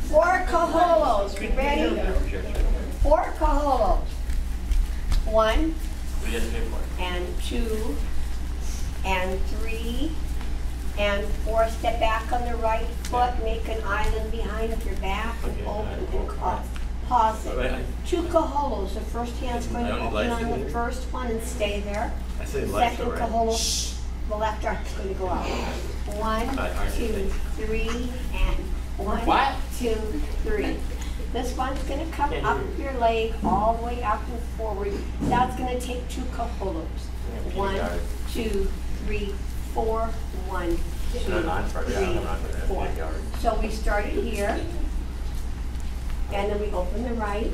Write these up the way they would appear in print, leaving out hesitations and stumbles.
4 kaholos. You ready? 4 kaholos. 1 and 2 and 3 and 4. Step back on the right foot. Make an island behind your back and open and cross. Pause it. 2 kaholos. The first hand's going to open on the first one and stay there. Second kaholo, the left arm's going to go out. 1, 2, 3, and 1, 2, 3. This one's going to come up your leg all the way up and forward. That's going to take 2 kaholos. 1, 2, 3, 4. 1, 2, 3, 4. So we started here, and then we open the right.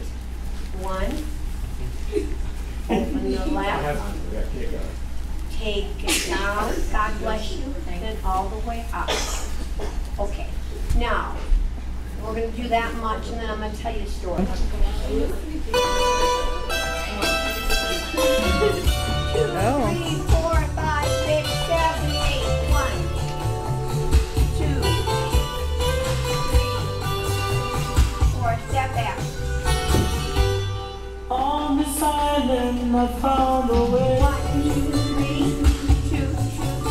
1. Open the left. Take it down. God bless you. Then all the way up. Okay. Now, we're going to do that much, and then I'm going to tell you a story. 2, 3, 4, 5, 6, 7, 8. 1, 2, 3, 4. Step back. On this island I found a way. 1, 2, 3, 2, 2, 3.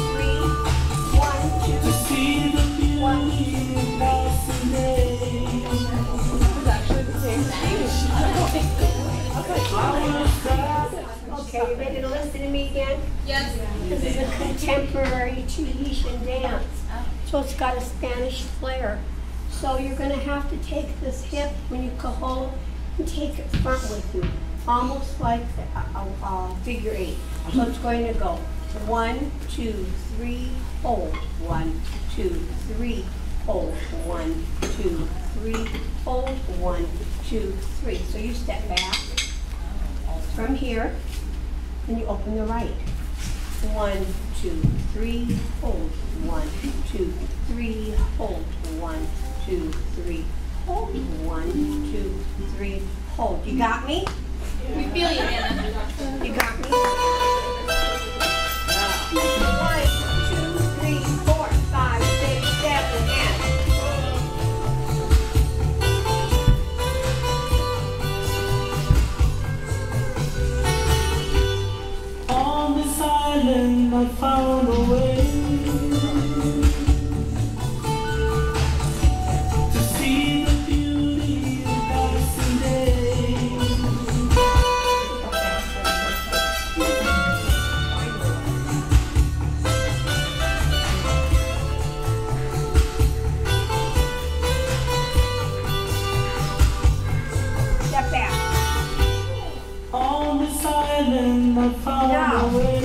1, 2, to see the beauty of passing day. It's actually the same thing. Okay, you ready to listen to me again? Yes. This is a contemporary Tahitian dance. So it's got a Spanish flair. So you're going to have to take this hip when you kaholo and take it front with you, almost like a figure 8. So it's going to go 1, 2, 3, hold. 1, 2, 3, hold. 1, 2, 3, hold. 1, 2, 3. So you step back from here, and you open the right. 1, 2, 3, hold. 1, 2, 3, hold. 1, 2, 3, hold. 1, 2, 3, hold. You got me? We feel you, Anna. You got me? 1, 2, 3, 4, 5, 6, 7, and. On this island I found a way to see the beauty of passing day. Step back. On this island I found Now. a way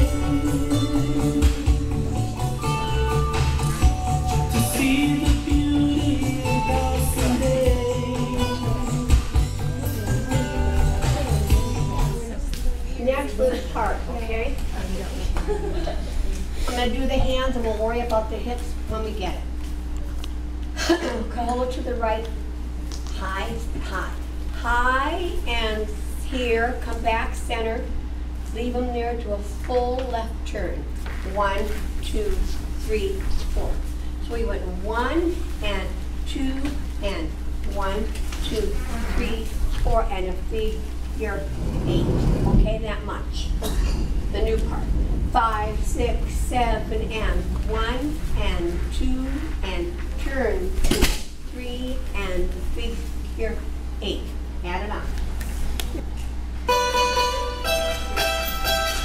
to see the beauty of passing day. Next little part, okay? I'm going to do the hands and we'll worry about the hips when we get it. Kaholo to the right, high, high. High and here, come back center. Leave them there to a full left turn. 1, 2, 3, 4. So we went 1 and 2 and 1, 2, 3, 4 and a figure 8. Okay, that much. The new part. 5, 6, 7 and 1 and 2 and turn 2, 3 and figure 8. Add it on.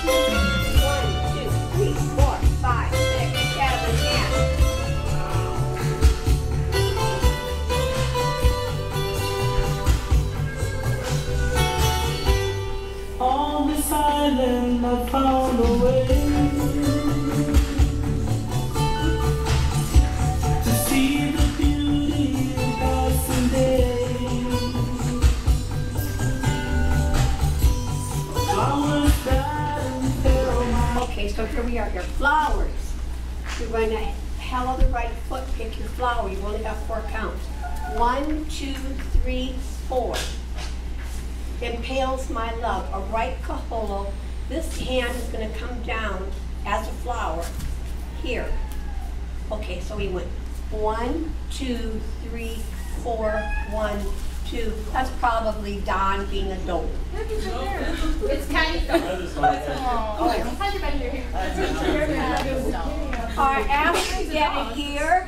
1, 2, 3, 4, 5, 6, 7, and. On this island I found a way to see the beauty of passing day. Flowers that unfurl my. Okay, so here we are here. Flowers. You're going to follow the right foot, pick your flower. You've only got 4 counts. 1, 2, 3, 4. Impales my love, a right kaholo. This hand is going to come down as a flower here. Okay, so we went 1, 2, 3, 4, 1, 2. That's probably Don being a dope. It's kind of. Oh, how's your better here? All right, after you get it here,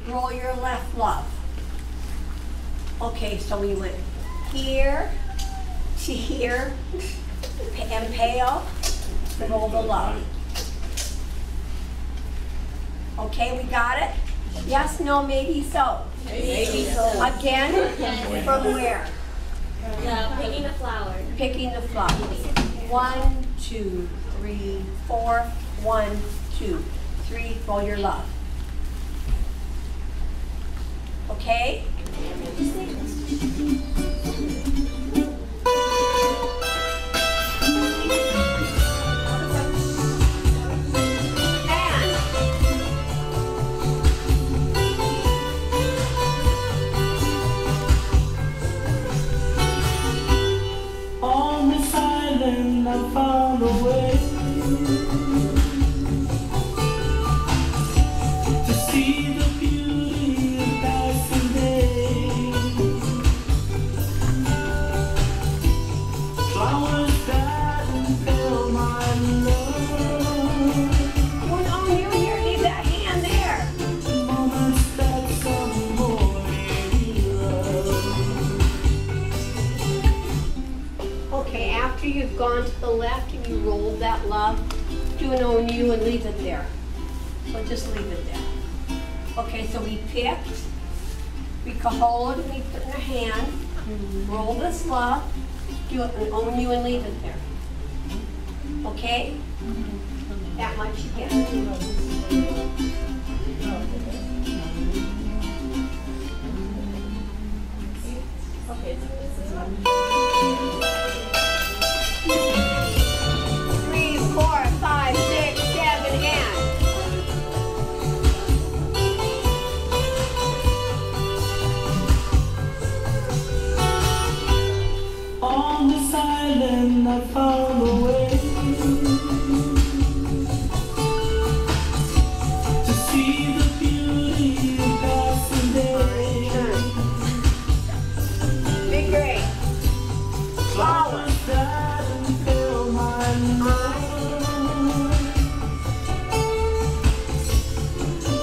roll your left love. Okay, so we went here to here, and pale, roll the love. Okay, we got it? Yes, no, maybe so. Maybe so. Again, from where? Picking the flower. Picking the flowers. 1, 2, 3, 4. 1, 2, 3. Roll your love. Okay? On this island I found a way to see the beauty of passing days. Flowers that impel my love, Oh no, you here, leave that hand there. moments that some more love. Okay, after you've gone to the left and you rolled that love, do an on you and leave it there. So just leave it there. Okay, so we picked, we cajoed, and we put in our hand, roll this love, do an on you and leave it there. Okay? That much again. Okay, so this is one. 3, 4, 5, 6, 7, and. On this island I found a way to see the beauty of passing days. Big great. Flowers that impel my love,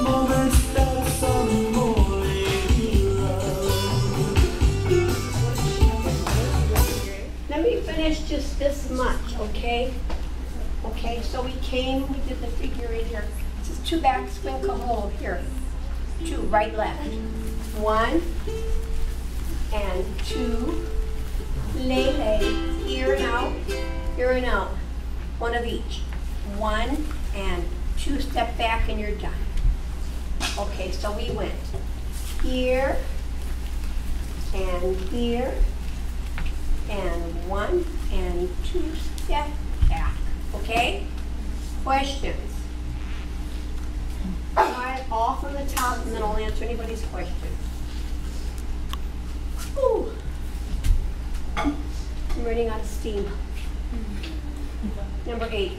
moments that some more love. Let me finish just this much, okay? Okay, so we came, we did the figure eight here. This is 2 back swing cajoles here. 2, right, left. 1 and 2. Lay, here and out, here and out. 1 of each. 1 and 2, step back and you're done. Okay, so we went here and here. And 1 and 2, step back. Okay? Questions? All from the top, and then I'll answer anybody's questions. Ooh. I'm running out of steam. Number 8.